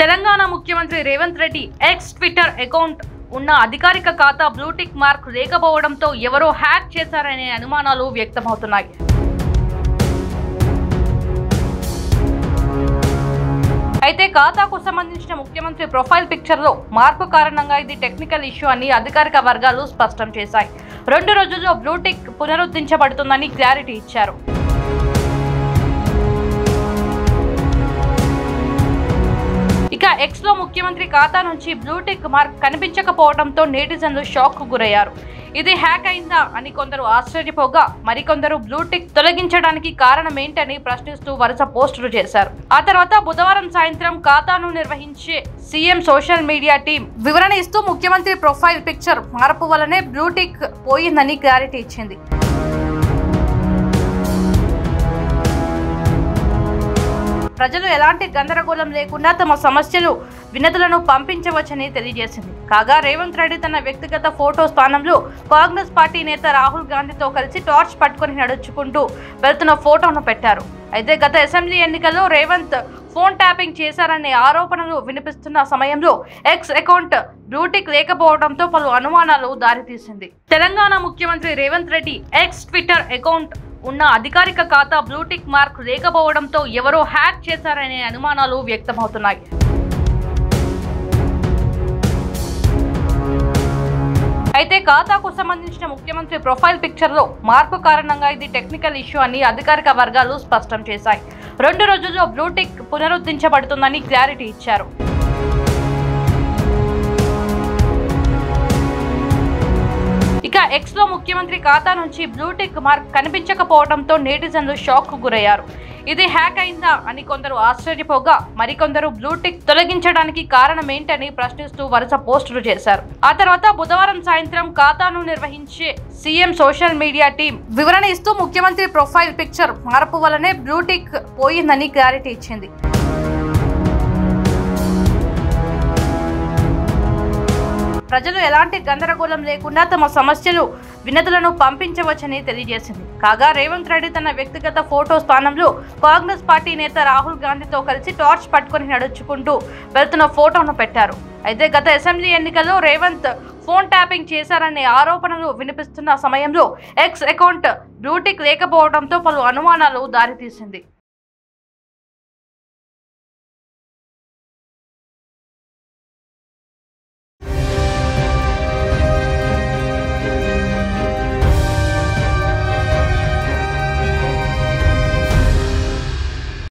తెలంగాణ ముఖ్యమంత్రి Revanth Reddy X Twitter account ఉన్న అధికారిక ఖాతా బ్లూటిక్ మార్క్ లేకపోవడంతో ఎవరో హ్యాక్ చేశారనే అనుమానాలు వ్యక్తమవుతున్నాయి. అయితే ఖాతాకు సంబంధించిన ముఖ్యమంత్రి ప్రొఫైల్ పిక్చర్ లో మార్పు కారణంగా ఇది టెక్నికల్ ఇష్యూ అని అధికారిక వర్గాలు స్పష్టం చేశాయి. 2 రోజుల్లో బ్లూటిక్ పునరుద్ధరించబడుతుందని క్లారిటీ ఇచ్చారు. ఇక ఎక్స్ లో ముఖ్యమంత్రి ఖాతా నుంచి బ్లూటిక్ మార్క్ కనిపించకపోవడంతో నెటిజన్లు షాక్ కు గురయ్యారు. ఇది హ్యాక్ అయిందా అని కొందరు ఆశ్చర్యపోగా మరికొందరు బ్లూటిక్ తొలగించడానికి కారణం ఏంటని ప్రశ్నిస్తూ వరుస పోస్టులు చేశారు. ఆ తర్వాత బుధవారం సాయంత్రం ఖాతాను నిర్వహించే సీఎం సోషల్ మీడియా టీం వివరణ ఇస్తూ ముఖ్యమంత్రి ప్రొఫైల్ పిక్చర్ మార్పు వల్లనే బ్లూటిక్ పోయిందని క్లారిటీ ఇచ్చింది. ప్రజలు ఎలాంటి గందరగోళం లేకుండా తమ సమస్యలు వినతులను పంపించవచ్చని తెలియజేసింది. కాగా రేవంత్ రెడ్డి తన వ్యక్తిగత ఫోటో స్థానంలో కాంగ్రెస్ పార్టీ నేత రాహుల్ గాంధీతో కలిసి టార్చ్ పట్టుకుని నడుచుకుంటూ వెళ్తున్న ఫోటోను పెట్టారు. అయితే గత అసెంబ్లీ ఎన్నికల్లో రేవంత్ ఫోన్ ట్యాపింగ్ చేశారనే ఆరోపణలు వినిపిస్తున్న సమయంలో ఎక్స్ అకౌంట్ బ్లూటిక్ లేకపోవడంతో పలు అనుమానాలు దారితీసింది. తెలంగాణ ముఖ్యమంత్రి Revanth Reddy X Twitter account ఉన్న అధికారిక ఖాతా బ్లూటిక్ మార్క్ లేకపోవడంతో ఎవరో హ్యాక్ చేశారనే అనుమానాలు వ్యక్తమవుతున్నాయి. అయితే ఖాతాకు సంబంధించిన ముఖ్యమంత్రి ప్రొఫైల్ పిక్చర్ లో మార్పు కారణంగా ఇది టెక్నికల్ ఇష్యూ అని అధికారిక వర్గాలు స్పష్టం చేశాయి. 2 రోజుల్లో బ్లూటిక్ పునరుద్ధరించబడుతుందని క్లారిటీ ఇచ్చారు. ఇక ఎక్స్ లో ముఖ్యమంత్రి ఖాతా నుంచి బ్లూటిక్ మార్క్ కనిపించకపోవడంతో నెటిజన్లు షాక్ కు గురయ్యారు. ఇది హ్యాక్ అయిందా అని కొందరు ఆశ్చర్యపోగా మరికొందరు బ్లూటిక్ తొలగించడానికి కారణం ఏంటని ప్రశ్నిస్తూ వరుస పోస్టులు చేశారు. ఆ తర్వాత బుధవారం సాయంత్రం ఖాతాను నిర్వహించే సీఎం సోషల్ మీడియా టీం వివరణ ఇస్తూ ముఖ్యమంత్రి ప్రొఫైల్ పిక్చర్ మార్పు వల్లనే బ్లూటిక్ పోయిందని క్లారిటీ ఇచ్చింది. ప్రజలు ఎలాంటి గందరగోళం లేకుండా తమ సమస్యలు వినతులను పంపించవచ్చని తెలియజేసింది. కాగా రేవంత్ రెడ్డి తన వ్యక్తిగత ఫోటో స్థానంలో కాంగ్రెస్ పార్టీ నేత రాహుల్ గాంధీతో కలిసి టార్చ్ పట్టుకుని నడుచుకుంటూ వెళ్తున్న ఫోటోను పెట్టారు. అయితే గత అసెంబ్లీ ఎన్నికల్లో రేవంత్ ఫోన్ ట్యాపింగ్ చేశారనే ఆరోపణలు వినిపిస్తున్న సమయంలో ఎక్స్ అకౌంట్ బ్లూటిక్ లేకపోవడంతో పలు అనుమానాలు దారితీసింది.